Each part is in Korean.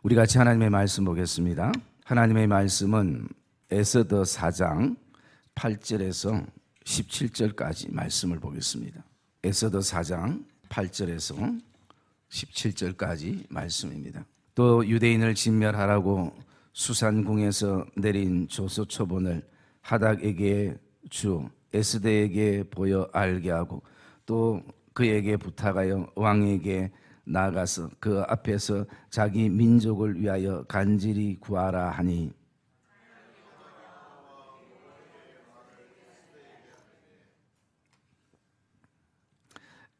우리 같이 하나님의 말씀 보겠습니다. 하나님의 말씀은 에스더 4장 8절에서 17절까지 말씀을 보겠습니다. 에스더 4장 8절에서 17절까지 말씀입니다. 또 유대인을 진멸하라고 수산궁에서 내린 조서 초본을 하닥에게 주 에스더에게 보여 알게 하고 또 그에게 부탁하여 왕에게 나아가서 그 앞에서 자기 민족을 위하여 간절히 구하라 하니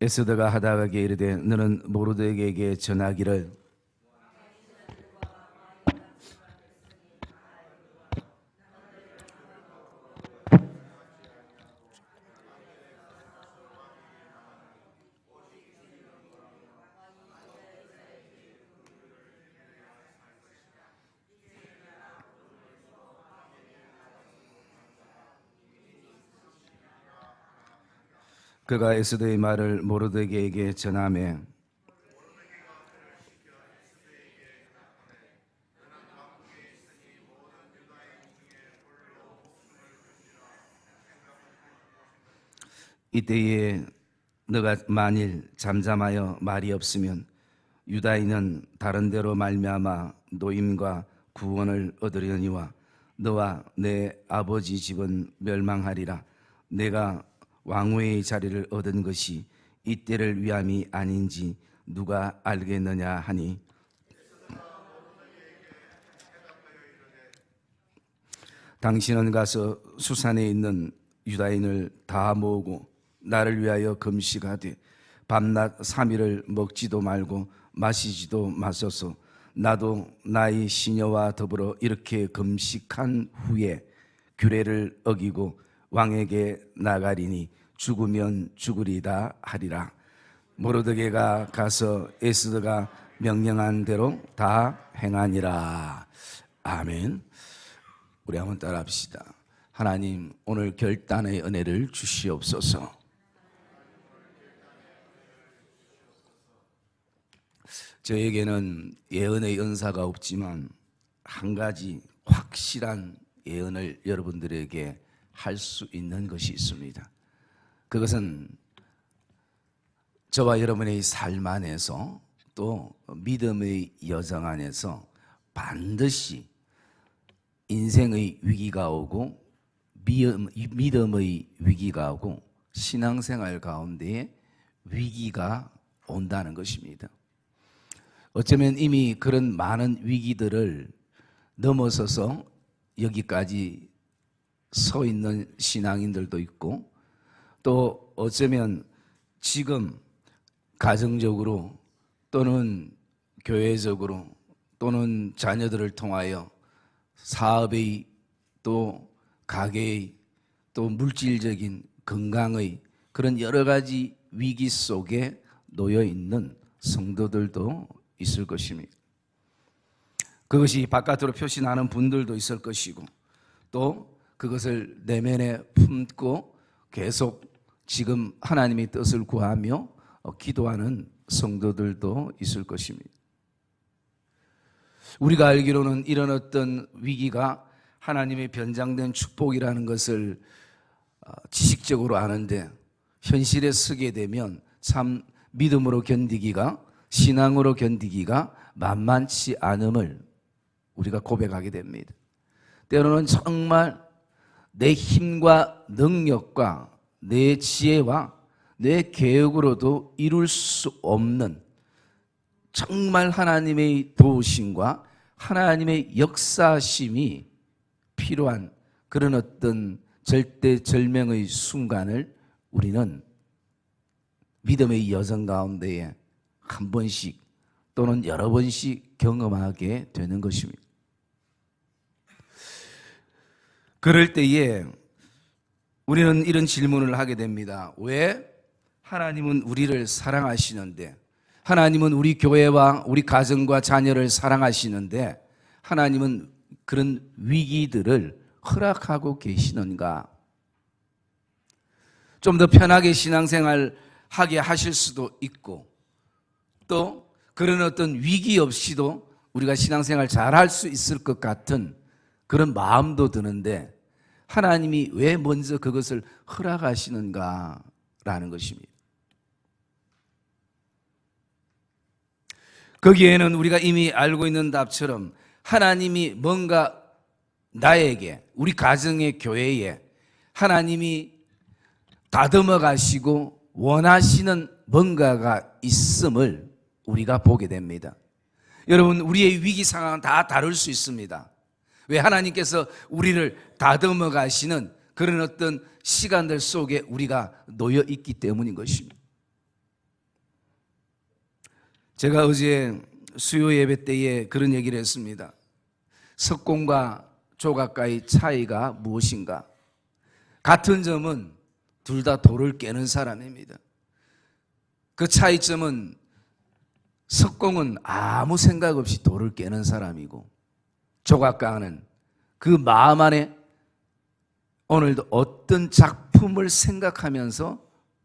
에스더가 하닥에게 이르되 너는 모르드게에게 전하기를 그가 에스더의 말을 모르드게에게 전하매 이때에 너가 만일 잠잠하여 말이 없으면 유다인은 다른 데로 말미암아 노임과 구원을 얻으려니와 너와 내 아버지 집은 멸망하리라. 내가 왕후의 자리를 얻은 것이 이때를 위함이 아닌지 누가 알겠느냐 하니 당신은 가서 수산에 있는 유다인을 다 모으고 나를 위하여 금식하되 밤낮 3일을 먹지도 말고 마시지도 마소서. 나도 나의 시녀와 더불어 이렇게 금식한 후에 규례를 어기고 왕에게 나가리니 죽으면 죽으리다 하리라. 모르드게가 가서 에스더가 명령한 대로 다 행하니라. 아멘. 우리 한번 따라합시다. 하나님, 오늘 결단의 은혜를 주시옵소서. 저에게는 예언의 은사가 없지만 한 가지 확실한 예언을 여러분들에게 할 수 있는 것이 있습니다. 그것은 저와 여러분의 삶 안에서 또 믿음의 여정 안에서 반드시 인생의 위기가 오고 믿음의 위기가 오고 신앙생활 가운데에 위기가 온다는 것입니다. 어쩌면 이미 그런 많은 위기들을 넘어서서 여기까지 서 있는 신앙인들도 있고 또 어쩌면 지금 가정적으로 또는 교회적으로 또는 자녀들을 통하여 사업의 또 가게의 또 물질적인 건강의 그런 여러 가지 위기 속에 놓여 있는 성도들도 있을 것입니다. 그것이 바깥으로 표시나는 분들도 있을 것이고 또 그것을 내면에 품고 계속 지금 하나님의 뜻을 구하며 기도하는 성도들도 있을 것입니다. 우리가 알기로는 이런 어떤 위기가 하나님의 변장된 축복이라는 것을 지식적으로 아는데 현실에 서게 되면 참 믿음으로 견디기가 신앙으로 견디기가 만만치 않음을 우리가 고백하게 됩니다. 때로는 정말 내 힘과 능력과 내 지혜와 내 계획으로도 이룰 수 없는 정말 하나님의 도우심과 하나님의 역사심이 필요한 그런 어떤 절대절명의 순간을 우리는 믿음의 여정 가운데에 한 번씩 또는 여러 번씩 경험하게 되는 것입니다. 그럴 때에 우리는 이런 질문을 하게 됩니다. 왜 하나님은 우리를 사랑하시는데, 하나님은 우리 교회와 우리 가정과 자녀를 사랑하시는데 하나님은 그런 위기들을 허락하고 계시는가? 좀 더 편하게 신앙생활 하게 하실 수도 있고 또 그런 어떤 위기 없이도 우리가 신앙생활 잘할 수 있을 것 같은 그런 마음도 드는데 하나님이 왜 먼저 그것을 허락하시는가라는 것입니다. 거기에는 우리가 이미 알고 있는 답처럼 하나님이 뭔가 나에게, 우리 가정의 교회에 하나님이 다듬어 가시고 원하시는 뭔가가 있음을 우리가 보게 됩니다. 여러분, 우리의 위기 상황은 다 다를 수 있습니다. 왜? 하나님께서 우리를 다듬어 가시는 그런 어떤 시간들 속에 우리가 놓여 있기 때문인 것입니다. 제가 어제 수요 예배 때에 그런 얘기를 했습니다. 석공과 조각가의 차이가 무엇인가? 같은 점은 둘 다 돌을 깨는 사람입니다. 그 차이점은 석공은 아무 생각 없이 돌을 깨는 사람이고 조각가는 그 마음 안에 오늘도 어떤 작품을 생각하면서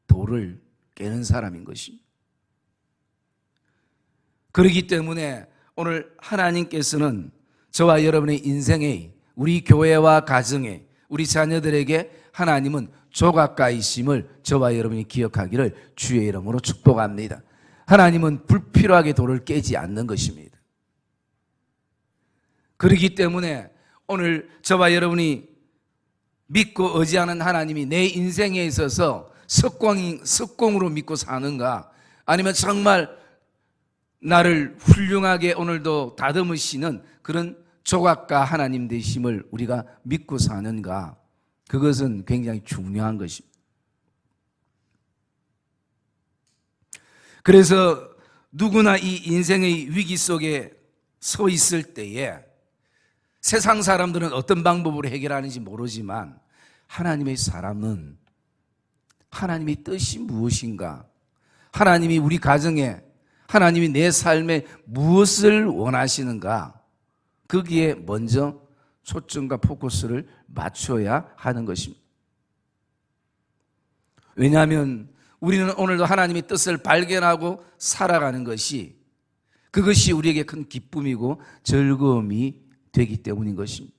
돌을 깨는 사람인 것입니다. 그렇기 때문에 오늘 하나님께서는 저와 여러분의 인생에, 우리 교회와 가정에, 우리 자녀들에게 하나님은 조각가이심을 저와 여러분이 기억하기를 주의 이름으로 축복합니다. 하나님은 불필요하게 돌을 깨지 않는 것입니다. 그렇기 때문에 오늘 저와 여러분이 믿고 의지하는 하나님이 내 인생에 있어서 석공으로 믿고 사는가, 아니면 정말 나를 훌륭하게 오늘도 다듬으시는 그런 조각가 하나님 되심을 우리가 믿고 사는가, 그것은 굉장히 중요한 것입니다. 그래서 누구나 이 인생의 위기 속에 서 있을 때에 세상 사람들은 어떤 방법으로 해결하는지 모르지만 하나님의 사람은 하나님의 뜻이 무엇인가, 하나님이 우리 가정에, 하나님이 내 삶에 무엇을 원하시는가, 거기에 먼저 초점과 포커스를 맞춰야 하는 것입니다. 왜냐하면 우리는 오늘도 하나님의 뜻을 발견하고 살아가는 것이, 그것이 우리에게 큰 기쁨이고 즐거움이 되기 때문인 것입니다.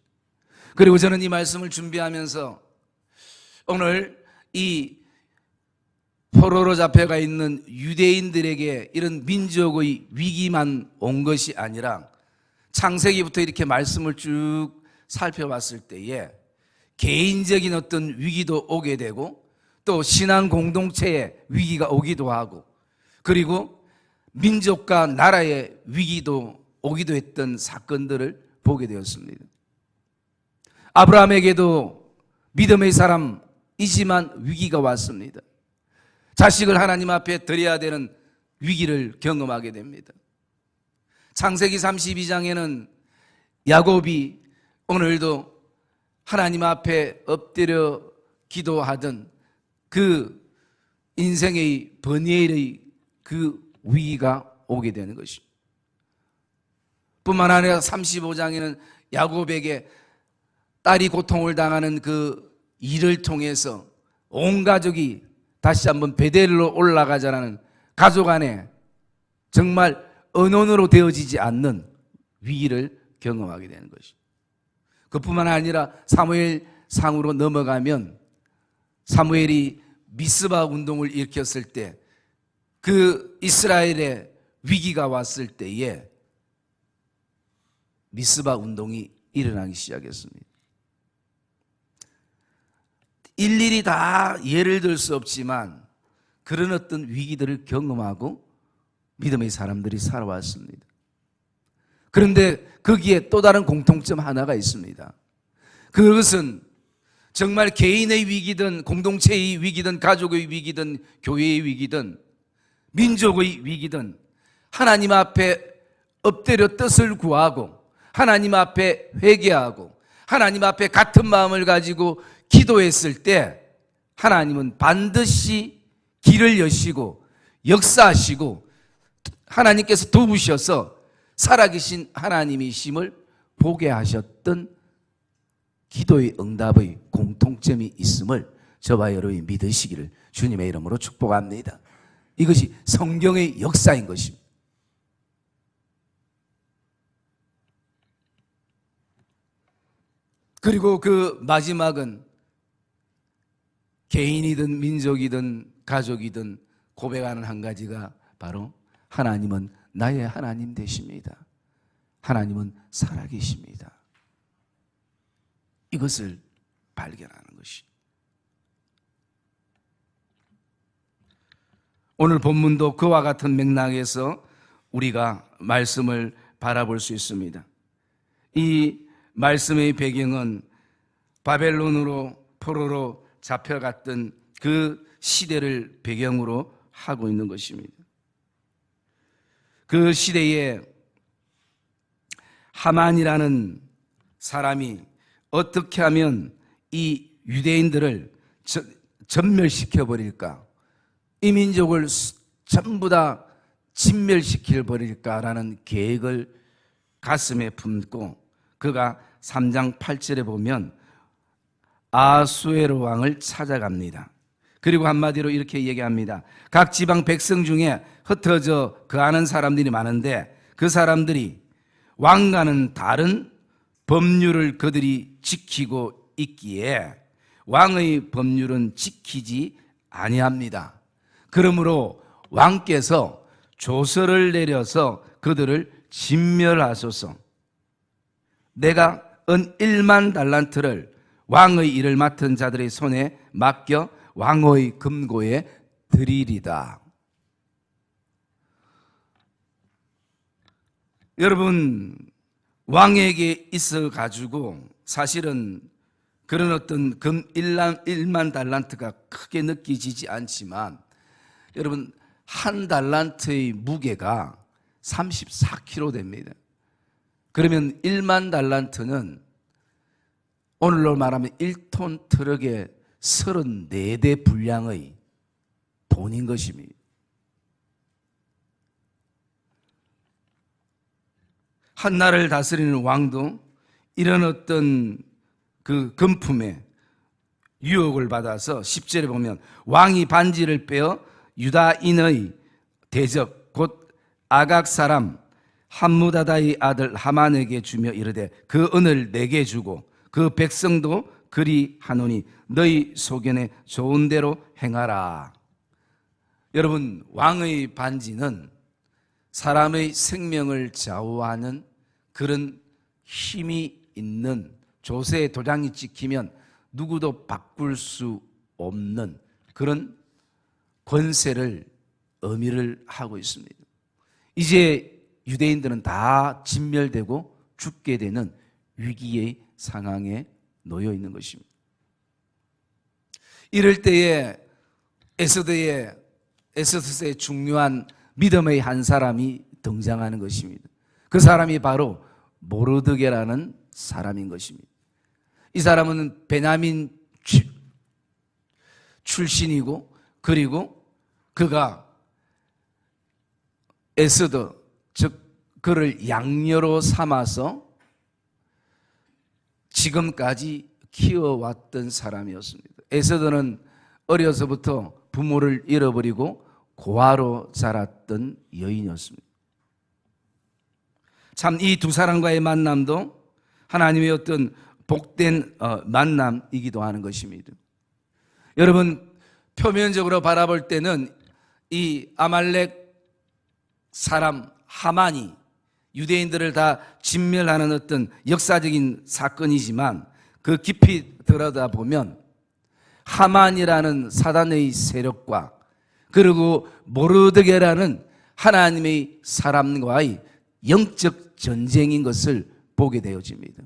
그리고 저는 이 말씀을 준비하면서 오늘 이 포로로 잡혀가 있는 유대인들에게 이런 민족의 위기만 온 것이 아니라 창세기부터 이렇게 말씀을 쭉 살펴봤을 때에 개인적인 어떤 위기도 오게 되고 또 신앙 공동체의 위기가 오기도 하고, 그리고 민족과 나라의 위기도 오기도 했던 사건들을 보게 되었습니다. 아브라함에게도 믿음의 사람이지만 위기가 왔습니다. 자식을 하나님 앞에 드려야 되는 위기를 경험하게 됩니다. 창세기 32장에는 야곱이 오늘도 하나님 앞에 엎드려 기도하던 그 인생의 번뇌의 그 위기가 오게 되는 것입니다. 뿐만 아니라 35장에는 야곱에게 딸이 고통을 당하는 그 일을 통해서 온 가족이 다시 한번 베델로 올라가자라는 가족 안에 정말 언론으로 되어지지 않는 위기를 경험하게 되는 것입니다. 그뿐만 아니라 사무엘 상으로 넘어가면 사무엘이 미스바 운동을 일으켰을 때 그 이스라엘의 위기가 왔을 때에 미스바 운동이 일어나기 시작했습니다. 일일이 다 예를 들 수 없지만 그런 어떤 위기들을 경험하고 믿음의 사람들이 살아왔습니다. 그런데 거기에 또 다른 공통점 하나가 있습니다. 그것은 정말 개인의 위기든 공동체의 위기든 가족의 위기든 교회의 위기든 민족의 위기든 하나님 앞에 엎드려 뜻을 구하고 하나님 앞에 회개하고 하나님 앞에 같은 마음을 가지고 기도했을 때 하나님은 반드시 길을 여시고 역사하시고 하나님께서 도우셔서 살아계신 하나님이심을 보게 하셨던 기도의 응답의 공통점이 있음을 저와 여러분이 믿으시기를 주님의 이름으로 축복합니다. 이것이 성경의 역사인 것입니다. 그리고 그 마지막은 개인이든 민족이든 가족이든 고백하는 한 가지가 바로 하나님은 나의 하나님 되십니다. 하나님은 살아계십니다. 이것을 발견하는 것이. 오늘 본문도 그와 같은 맥락에서 우리가 말씀을 바라볼 수 있습니다. 이 말씀의 배경은 바벨론으로 포로로 잡혀갔던 그 시대를 배경으로 하고 있는 것입니다. 그 시대에 하만이라는 사람이 어떻게 하면 이 유대인들을 전멸시켜 버릴까, 이 민족을 전부 다 진멸시켜 버릴까라는 계획을 가슴에 품고 그가 3장 8절에 보면 아수에로 왕을 찾아갑니다. 그리고 한마디로 이렇게 얘기합니다. 각 지방 백성 중에 흩어져 거하는 사람들이 많은데 그 사람들이 왕과는 다른 법률을 그들이 지키고 있기에 왕의 법률은 지키지 아니합니다. 그러므로 왕께서 조서를 내려서 그들을 진멸하소서. 내가 은 1만 달란트를 왕의 일을 맡은 자들의 손에 맡겨 왕의 금고에 드리리다. 여러분, 왕에게 있어 가지고 사실은 그런 어떤 금 1만 달란트가 크게 느껴지지 않지만 여러분, 한 달란트의 무게가 34kg 됩니다. 그러면 1만 달란트는 오늘로 말하면 1톤 트럭의 34대 분량의 돈인 것입니다. 한 나라를 다스리는 왕도 이런 어떤 그 금품에 유혹을 받아서 10절에 보면 왕이 반지를 빼어 유다인의 대적 곧 아각 사람 함무다다의 아들 하만에게 주며 이르되 그 은을 내게 주고 그 백성도 그리 하노니 너희 소견에 좋은 대로 행하라. 여러분, 왕의 반지는 사람의 생명을 좌우하는 그런 힘이 있는, 조세의 도장이 찍히면 누구도 바꿀 수 없는 그런 권세를 의미를 하고 있습니다. 이제 유대인들은 다 진멸되고 죽게 되는 위기의 상황에 놓여 있는 것입니다. 이럴 때에 에스더의 중요한 믿음의 한 사람이 등장하는 것입니다. 그 사람이 바로 모르드게라는 사람인 것입니다. 이 사람은 베냐민 출신이고 그리고 그가 에스더, 즉 그를 양녀로 삼아서 지금까지 키워왔던 사람이었습니다. 에스더는 어려서부터 부모를 잃어버리고 고아로 자랐던 여인이었습니다. 참 이 두 사람과의 만남도 하나님의 어떤 복된 만남이기도 하는 것입니다. 여러분, 표면적으로 바라볼 때는 이 아말렉 사람 하만이 유대인들을 다 진멸하는 어떤 역사적인 사건이지만 그 깊이 들여다보면 하만이라는 사단의 세력과 그리고 모르드게라는 하나님의 사람과의 영적 전쟁인 것을 보게 되어집니다.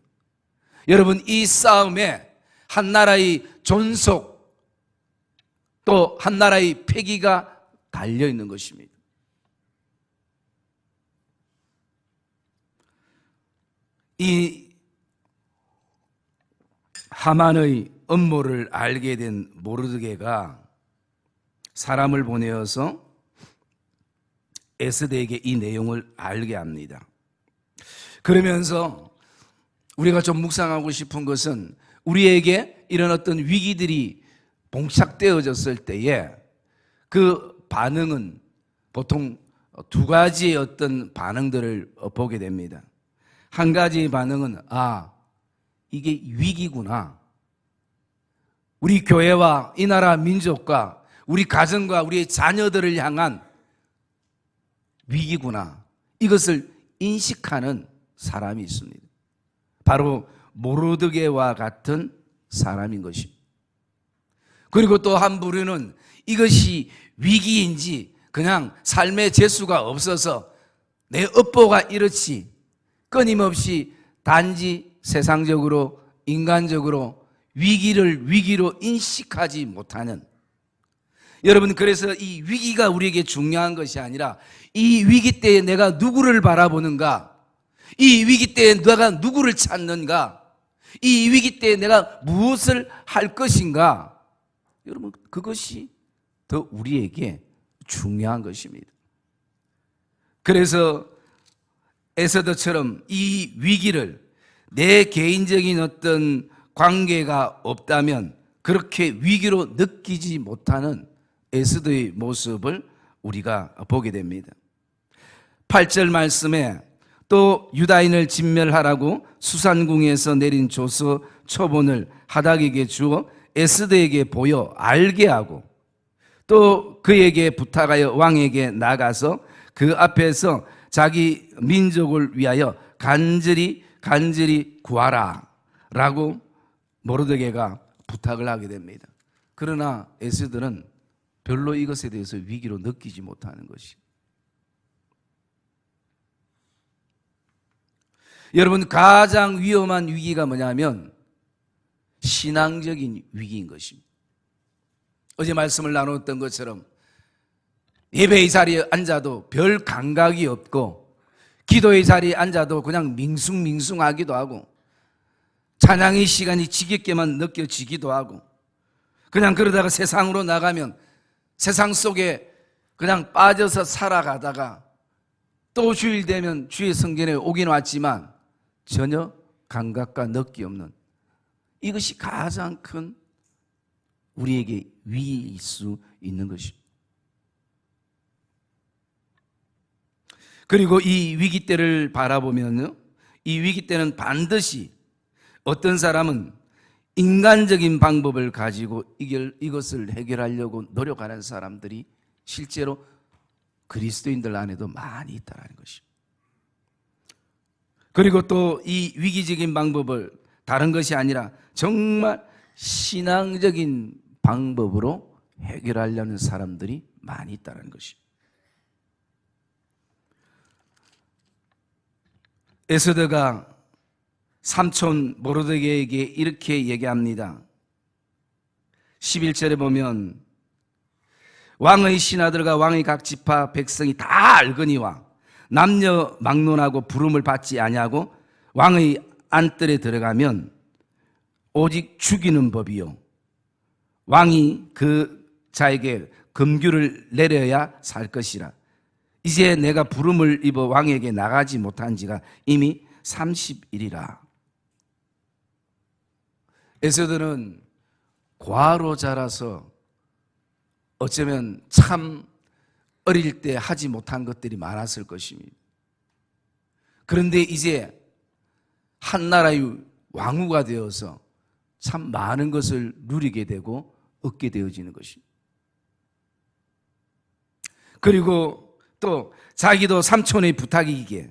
여러분, 이 싸움에 한 나라의 존속 또 한 나라의 폐기가 달려 있는 것입니다. 이 하만의 음모를 알게 된 모르드게가 사람을 보내어서 에스더에게 이 내용을 알게 합니다. 그러면서 우리가 좀 묵상하고 싶은 것은 우리에게 이런 어떤 위기들이 봉착되어졌을 때에 그 반응은 보통 두 가지의 어떤 반응들을 보게 됩니다. 한 가지의 반응은 이게 위기구나. 우리 교회와 이 나라 민족과 우리 가정과 우리의 자녀들을 향한 위기구나. 이것을 인식하는 사람이 있습니다. 바로 모르드게와 같은 사람인 것입니다. 그리고 또 한 부류는 이것이 위기인지 그냥 삶의 재수가 없어서 내 업보가 이렇지 끊임없이 단지 세상적으로 인간적으로 위기를 위기로 인식하지 못하는, 여러분, 그래서 이 위기가 우리에게 중요한 것이 아니라 이 위기 때에 내가 누구를 바라보는가, 이 위기 때에 내가 누구를 찾는가, 이 위기 때에 내가 무엇을 할 것인가, 여러분, 그것이 더 우리에게 중요한 것입니다. 그래서 에서더처럼 이 위기를 내 개인적인 어떤 관계가 없다면 그렇게 위기로 느끼지 못하는 에스더의 모습을 우리가 보게 됩니다. 8절 말씀에 또 유다인을 진멸하라고 수산궁에서 내린 조서 초본을 하닥에게 주어 에스더에게 보여 알게 하고 또 그에게 부탁하여 왕에게 나가서 그 앞에서 자기 민족을 위하여 간절히 구하라 라고 모르드게가 부탁을 하게 됩니다. 그러나 에스더는 별로 이것에 대해서 위기로 느끼지 못하는 것이. 여러분, 가장 위험한 위기가 뭐냐면 신앙적인 위기인 것입니다. 어제 말씀을 나눴던 것처럼 예배의 자리에 앉아도 별 감각이 없고 기도의 자리에 앉아도 그냥 밍숭밍숭하기도 하고 찬양의 시간이 지겹게만 느껴지기도 하고 그냥 그러다가 세상으로 나가면 세상 속에 그냥 빠져서 살아가다가 또 주일 되면 주의 성전에 오긴 왔지만 전혀 감각과 느끼 없는, 이것이 가장 큰 우리에게 위기일 수 있는 것입니다. 그리고 이 위기 때를 바라보면요, 이 위기 때는 반드시 어떤 사람은 인간적인 방법을 가지고 이것을 해결하려고 노력하는 사람들이 실제로 그리스도인들 안에도 많이 있다는 것입니다. 그리고 또 이 위기적인 방법을 다른 것이 아니라 정말 신앙적인 방법으로 해결하려는 사람들이 많이 있다는 것입니다. 에스더가 삼촌 모르드게에게 이렇게 얘기합니다. 11절에 보면 왕의 신하들과 왕의 각 지파 백성이 다 알거니와 남녀 막론하고 부름을 받지 아니하고 왕의 안뜰에 들어가면 오직 죽이는 법이요 왕이 그 자에게 금규를 내려야 살 것이라. 이제 내가 부름을 입어 왕에게 나가지 못한 지가 이미 30일이라. 에스더는 과로 자라서 어쩌면 참 어릴 때 하지 못한 것들이 많았을 것입니다. 그런데 이제 한 나라의 왕후가 되어서 참 많은 것을 누리게 되고 얻게 되어지는 것입니다. 그리고 또 자기도 삼촌의 부탁이기에,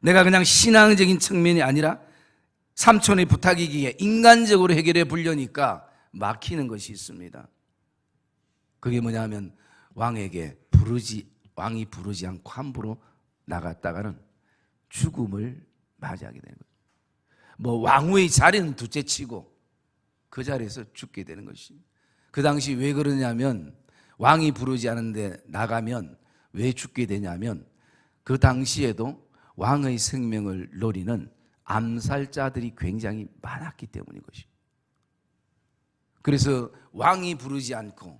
내가 그냥 신앙적인 측면이 아니라 삼촌의 부탁이기에 인간적으로 해결해 보려니까 막히는 것이 있습니다. 그게 뭐냐면 왕이 부르지 않고 함부로 나갔다가는 죽음을 맞이하게 되는 거예요. 뭐 왕후의 자리는 둘째치고 그 자리에서 죽게 되는 것입니다. 그 당시 왜 그러냐면 왕이 부르지 않은데 나가면 왜 죽게 되냐면 그 당시에도 왕의 생명을 노리는 암살자들이 굉장히 많았기 때문인 것입니다. 그래서 왕이 부르지 않고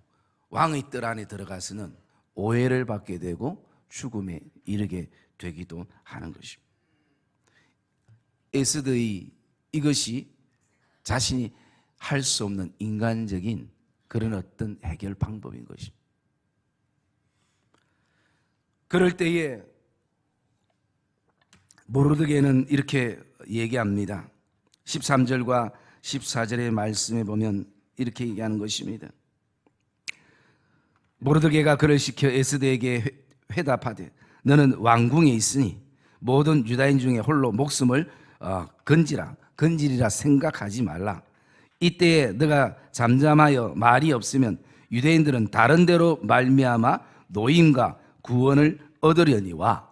왕의 뜰 안에 들어가서는 오해를 받게 되고 죽음에 이르게 되기도 하는 것입니다. 에스더의 이것이 자신이 할 수 없는 인간적인 그런 어떤 해결 방법인 것입니다. 그럴 때에 모르드게는 이렇게 얘기합니다. 13절과 14절의 말씀에 보면 이렇게 얘기하는 것입니다. 모르드게가 그를 시켜 에스더에게 회답하되 너는 왕궁에 있으니 모든 유다인 중에 홀로 목숨을 건지리라 생각하지 말라. 이때에 너가 잠잠하여 말이 없으면 유대인들은 다른 데로 말미암아 노임과 구원을 얻으려니와.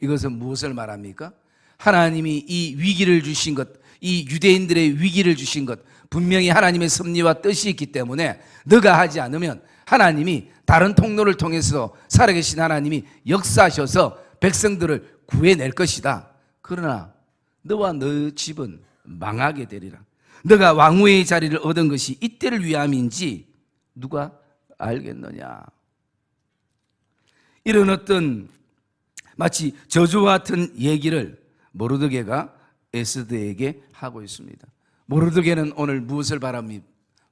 이것은 무엇을 말합니까? 하나님이 이 위기를 주신 것, 이 유대인들의 위기를 주신 것, 분명히 하나님의 섭리와 뜻이 있기 때문에 너가 하지 않으면 하나님이 다른 통로를 통해서 살아계신 하나님이 역사하셔서 백성들을 구해낼 것이다. 그러나 너와 너 집은 망하게 되리라. 너가 왕후의 자리를 얻은 것이 이때를 위함인지 누가 알겠느냐. 이런 어떤 마치 저주와 같은 얘기를 모르드게가 에스더에게 하고 있습니다. 모르드게는 오늘 무엇을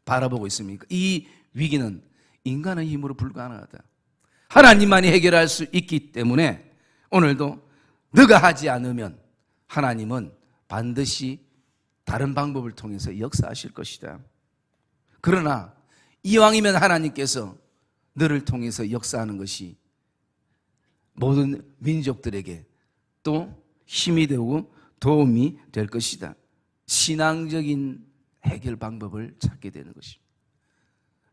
바라보고 있습니까? 이 위기는 인간의 힘으로 불가능하다. 하나님만이 해결할 수 있기 때문에 오늘도 너가 하지 않으면 하나님은 반드시 다른 방법을 통해서 역사하실 것이다. 그러나 이왕이면 하나님께서 너를 통해서 역사하는 것이 모든 민족들에게 또 힘이 되고 도움이 될 것이다. 신앙적인 해결 방법을 찾게 되는 것입니다.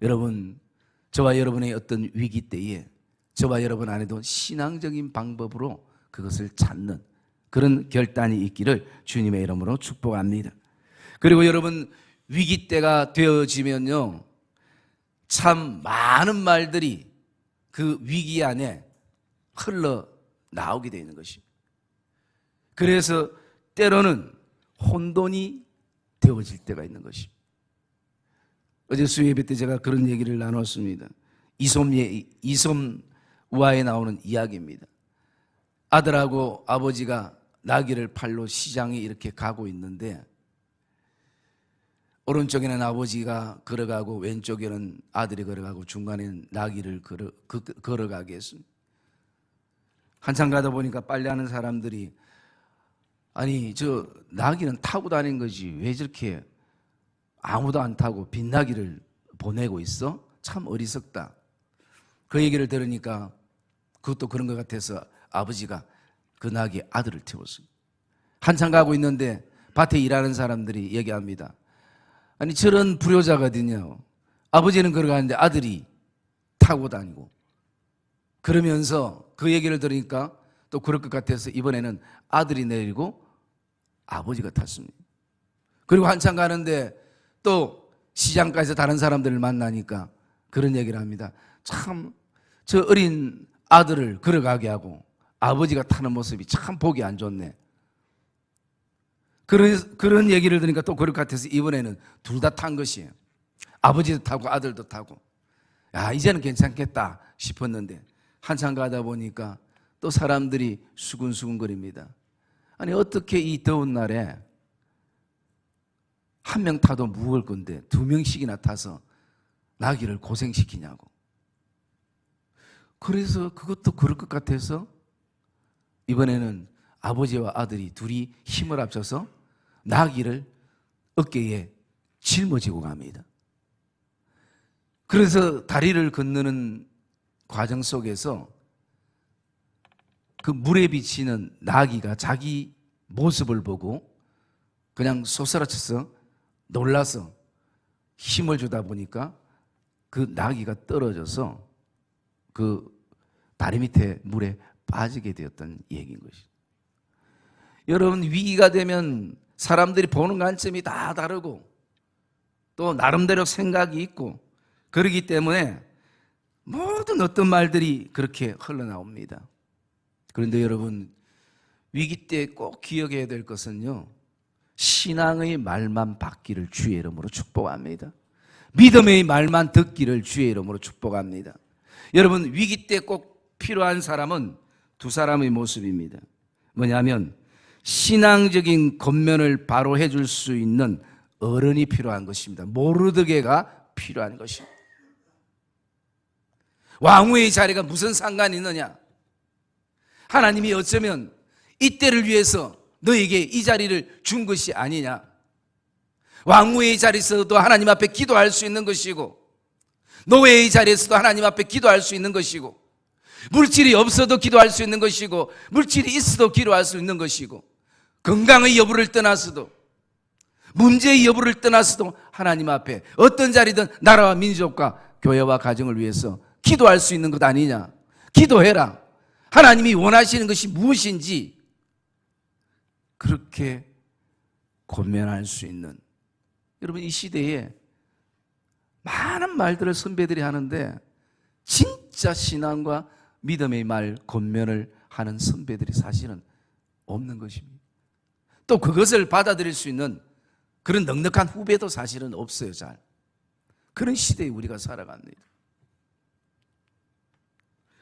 여러분, 저와 여러분의 어떤 위기 때에 저와 여러분 안에도 신앙적인 방법으로 그것을 찾는 그런 결단이 있기를 주님의 이름으로 축복합니다. 그리고 여러분, 위기 때가 되어지면요, 참 많은 말들이 그 위기 안에 흘러나오게 되는 것입니다. 그래서 때로는 혼돈이 되어질 때가 있는 것입니다. 어제 수요예배 때 제가 그런 얘기를 나눴습니다. 이솜우화에 나오는 이야기입니다. 아들하고 아버지가 나귀를 팔러 시장에 이렇게 가고 있는데 오른쪽에는 아버지가 걸어가고 왼쪽에는 아들이 걸어가고 중간에는 나귀를 걸어가게 했습니다. 한참 가다 보니까 빨래하는 사람들이 아니 저 나귀는 타고 다니는 거지 왜 저렇게 아무도 안 타고 빈나귀를 보내고 있어? 참 어리석다. 그 얘기를 들으니까 그것도 그런 것 같아서 아버지가 그 나귀 아들을 태웠어요. 한참 가고 있는데 밭에 일하는 사람들이 얘기합니다. 아니 저런 불효자거든요. 아버지는 걸어가는데 아들이 타고 다니고 그러면서 그 얘기를 들으니까 또 그럴 것 같아서 이번에는 아들이 내리고 아버지가 탔습니다. 그리고 한참 가는데 또 시장가에서 다른 사람들을 만나니까 그런 얘기를 합니다. 참 저 어린 아들을 걸어가게 하고 아버지가 타는 모습이 참 보기 안 좋네. 그런 얘기를 들으니까 또 그럴 것 같아서 이번에는 둘 다 탄 것이에요. 아버지도 타고 아들도 타고. 야, 이제는 괜찮겠다 싶었는데 한참 가다 보니까 또 사람들이 수군수군거립니다. 아니 어떻게 이 더운 날에 한 명 타도 무거울 건데 두 명씩이나 타서 나귀를 고생시키냐고. 그래서 그것도 그럴 것 같아서 이번에는 아버지와 아들이 둘이 힘을 합쳐서 나귀를 어깨에 짊어지고 갑니다. 그래서 다리를 건너는 과정 속에서 그 물에 비치는 나귀가 자기 모습을 보고 그냥 쏘스라쳐서 놀라서 힘을 주다 보니까 그 나귀가 떨어져서 그 다리 밑에 물에 빠지게 되었던 얘기인 것이죠. 여러분, 위기가 되면 사람들이 보는 관점이 다 다르고 또 나름대로 생각이 있고 그러기 때문에 모든 어떤 말들이 그렇게 흘러나옵니다. 그런데 여러분, 위기 때 꼭 기억해야 될 것은요, 신앙의 말만 받기를 주의 이름으로 축복합니다. 믿음의 말만 듣기를 주의 이름으로 축복합니다. 여러분, 위기 때 꼭 필요한 사람은 두 사람의 모습입니다. 뭐냐면 신앙적인 겉면을 바로 해줄 수 있는 어른이 필요한 것입니다. 모르드게가 필요한 것입니다. 왕후의 자리가 무슨 상관이 있느냐? 하나님이 어쩌면 이때를 위해서 너에게 이 자리를 준 것이 아니냐? 왕후의 자리에서도 하나님 앞에 기도할 수 있는 것이고, 노예의 자리에서도 하나님 앞에 기도할 수 있는 것이고, 물질이 없어도 기도할 수 있는 것이고, 물질이 있어도 기도할 수 있는 것이고, 건강의 여부를 떠나서도, 문제의 여부를 떠나서도 하나님 앞에 어떤 자리든 나라와 민족과 교회와 가정을 위해서 기도할 수 있는 것 아니냐. 기도해라. 하나님이 원하시는 것이 무엇인지 그렇게 권면할 수 있는, 여러분, 이 시대에 많은 말들을 선배들이 하는데 진짜 신앙과 믿음의 말, 권면을 하는 선배들이 사실은 없는 것입니다. 또 그것을 받아들일 수 있는 그런 넉넉한 후배도 사실은 없어요. 잘. 그런 시대에 우리가 살아갑니다.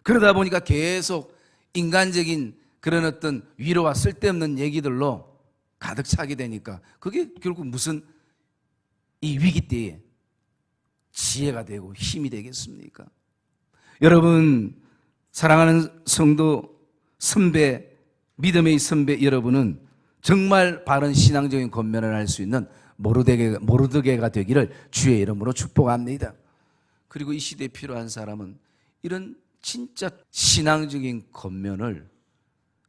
그러다 보니까 계속 인간적인 그런 어떤 위로와 쓸데없는 얘기들로 가득 차게 되니까 그게 결국 무슨 이 위기 때에 지혜가 되고 힘이 되겠습니까? 여러분, 사랑하는 성도 선배, 믿음의 선배 여러분은 정말 바른 신앙적인 권면을 할 수 있는 모르드게가 되기를 주의 이름으로 축복합니다. 그리고 이 시대에 필요한 사람은 이런 진짜 신앙적인 권면을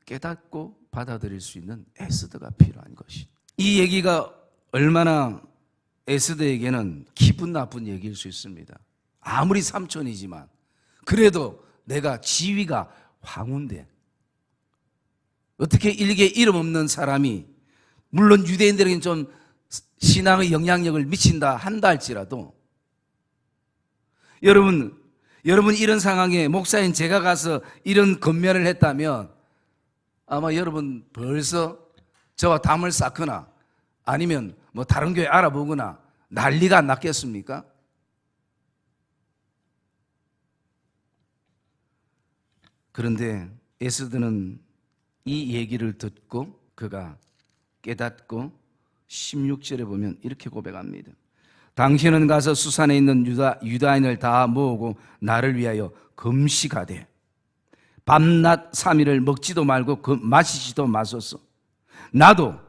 깨닫고 받아들일 수 있는 에스더가 필요한 것이. 이 얘기가 얼마나 에스더에게는 기분 나쁜 얘기일 수 있습니다. 아무리 삼촌이지만 그래도 내가 지위가 황후인데 어떻게 일개 이름 없는 사람이, 물론 유대인들에게는 좀 신앙의 영향력을 미친다 한다 할지라도, 여러분 이런 상황에 목사인 제가 가서 이런 권면을 했다면 아마 여러분 벌써 저와 담을 쌓거나 아니면 뭐 다른 교회 알아보거나 난리가 안 났겠습니까? 그런데 에스더는 이 얘기를 듣고 그가 깨닫고 16절에 보면 이렇게 고백합니다. 당신은 가서 수산에 있는 유다인을 다 모으고 나를 위하여 금식하되 밤낮 3일을 먹지도 말고 마시지도 마소서. 나도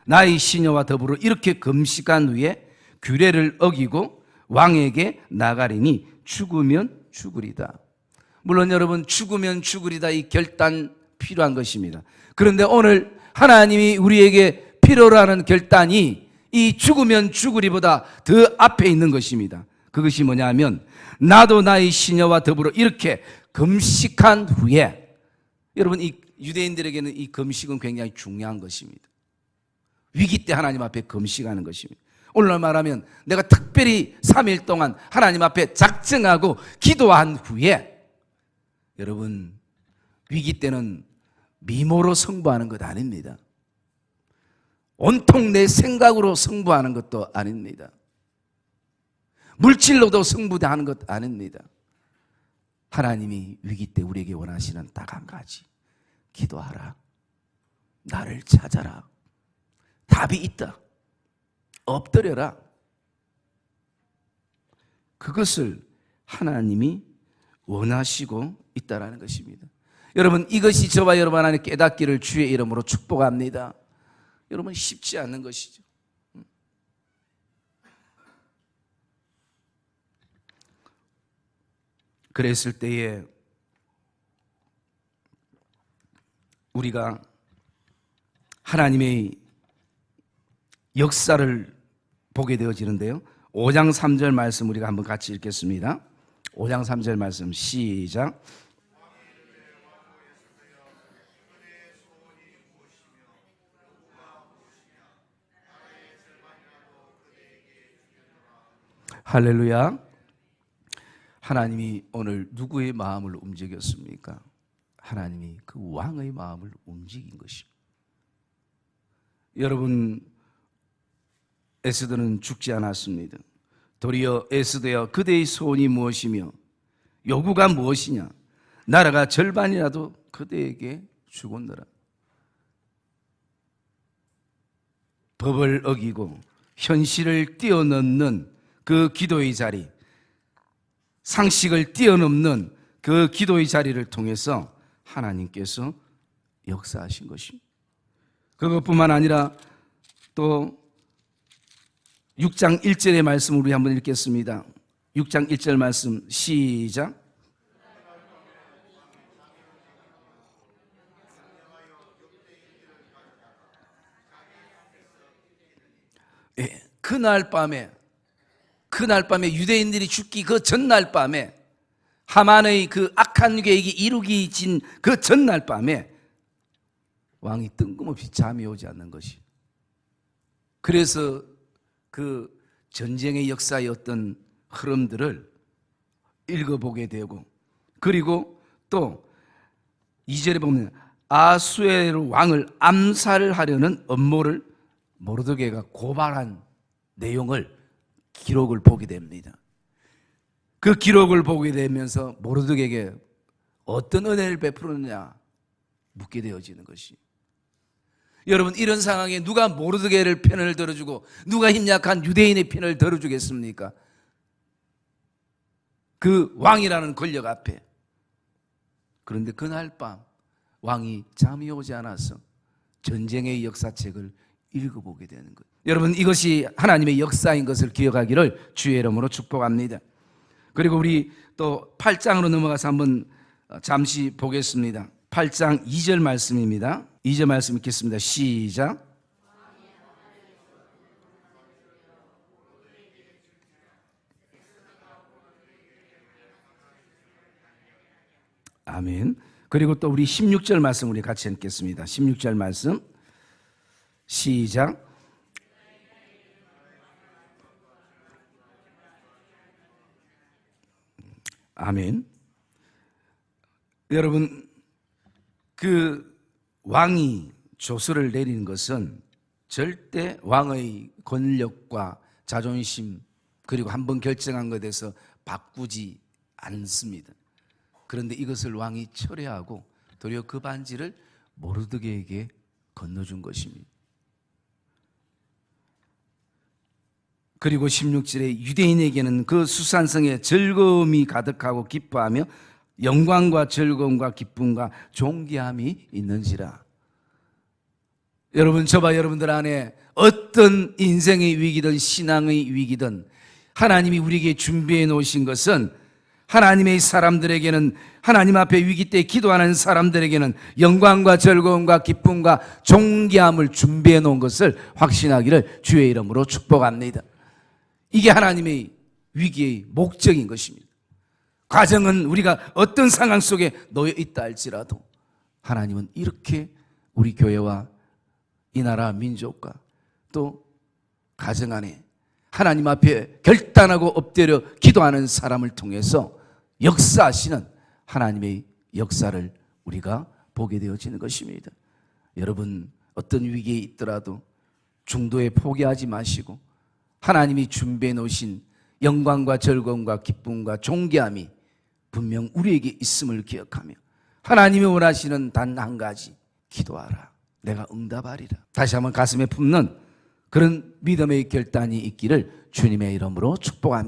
나의 시녀와 더불어 이렇게 금식한 후에 규례를 어기고 왕에게 나가리니 죽으면 죽으리다. 물론 여러분, 죽으면 죽으리다, 이 결단 필요한 것입니다. 그런데 오늘 하나님이 우리에게 필요로 하는 결단이 이 죽으면 죽으리보다 더 앞에 있는 것입니다. 그것이 뭐냐면, 나도 나의 시녀와 더불어 이렇게 금식한 후에, 여러분, 이 유대인들에게는 이 금식은 굉장히 중요한 것입니다. 위기 때 하나님 앞에 금식하는 것입니다. 오늘날 말하면 내가 특별히 3일 동안 하나님 앞에 작정하고 기도한 후에, 여러분, 위기 때는 미모로 승부하는 것 아닙니다. 온통 내 생각으로 승부하는 것도 아닙니다. 물질로도 승부하는 것 아닙니다. 하나님이 위기 때 우리에게 원하시는 딱 한 가지, 기도하라, 나를 찾아라, 답이 있다, 엎드려라. 그것을 하나님이 원하시고 있다라는 것입니다. 여러분, 이것이 저와 여러분 안에 깨닫기를 주의 이름으로 축복합니다. 여러분, 쉽지 않은 것이죠. 그랬을 때에 우리가 하나님의 역사를 보게 되어지는데요. 5장 3절 말씀 우리가 한번 같이 읽겠습니다. 5장 3절 말씀 시작. 할렐루야. 하나님이 오늘 누구의 마음을 움직였습니까? 하나님이 그 왕의 마음을 움직인 것입니다. 여러분, 에스더는 죽지 않았습니다. 도리어 에스더여, 그대의 소원이 무엇이며 요구가 무엇이냐? 나라가 절반이라도 그대에게 주곤더라. 법을 어기고 현실을 뛰어넘는 그 기도의 자리, 상식을 뛰어넘는 그 기도의 자리를 통해서 하나님께서 역사하신 것입니다. 그것뿐만 아니라 또 6장 1절의 말씀 우리 한번 읽겠습니다. 6장 1절 말씀 시작. 예, 그날 밤에 유대인들이 죽기 그 전날 밤에, 하만의 그 악한 계획이 이루어진 그 전날 밤에 왕이 뜬금없이 잠이 오지 않는 것이. 그래서 그 전쟁의 역사의 어떤 흐름들을 읽어보게 되고, 그리고 또 2절에 보면 아수에로 왕을 암살하려는 음모를 모르드게가 고발한 내용을 기록을 보게 됩니다. 그 기록을 보게 되면서 모르드게에게 어떤 은혜를 베푸느냐 묻게 되어지는 것이. 여러분, 이런 상황에 누가 모르드게를 편을 들어주고 누가 힘약한 유대인의 편을 들어주겠습니까? 그 왕이라는 권력 앞에. 그런데 그날 밤 왕이 잠이 오지 않아서 전쟁의 역사책을 읽어보게 되는 거예요. 여러분, 이것이 하나님의 역사인 것을 기억하기를 주의 이름으로 축복합니다. 그리고 우리 또 8장으로 넘어가서 한번 잠시 보겠습니다. 8장 2절 말씀입니다. 2절 말씀 읽겠습니다. 시작. 아멘. 그리고 또 우리 16절 말씀 우리 같이 읽겠습니다. 16절 말씀 시작. 아멘. 여러분, 그 왕이 조서를 내리는 것은 절대 왕의 권력과 자존심, 그리고 한번 결정한 것에 대해서 바꾸지 않습니다. 그런데 이것을 왕이 철회하고 도리어 그 반지를 모르드게에게 건너준 것입니다. 그리고 16절에 유대인에게는 그 수산성에 즐거움이 가득하고 기뻐하며 영광과 즐거움과 기쁨과 존귀함이 있는지라. 여러분, 저와 여러분들 안에 어떤 인생의 위기든 신앙의 위기든 하나님이 우리에게 준비해 놓으신 것은, 하나님의 사람들에게는, 하나님 앞에 위기 때 기도하는 사람들에게는 영광과 즐거움과 기쁨과 존귀함을 준비해 놓은 것을 확신하기를 주의 이름으로 축복합니다. 이게 하나님의 위기의 목적인 것입니다. 가정은 우리가 어떤 상황 속에 놓여 있다 할지라도 하나님은 이렇게 우리 교회와 이 나라 민족과 또 가정 안에 하나님 앞에 결단하고 엎드려 기도하는 사람을 통해서 역사하시는 하나님의 역사를 우리가 보게 되어지는 것입니다. 여러분, 어떤 위기에 있더라도 중도에 포기하지 마시고 하나님이 준비해 놓으신 영광과 즐거움과 기쁨과 존귀함이 분명 우리에게 있음을 기억하며 하나님이 원하시는 단 한 가지, 기도하라, 내가 응답하리라. 다시 한번 가슴에 품는 그런 믿음의 결단이 있기를 주님의 이름으로 축복합니다.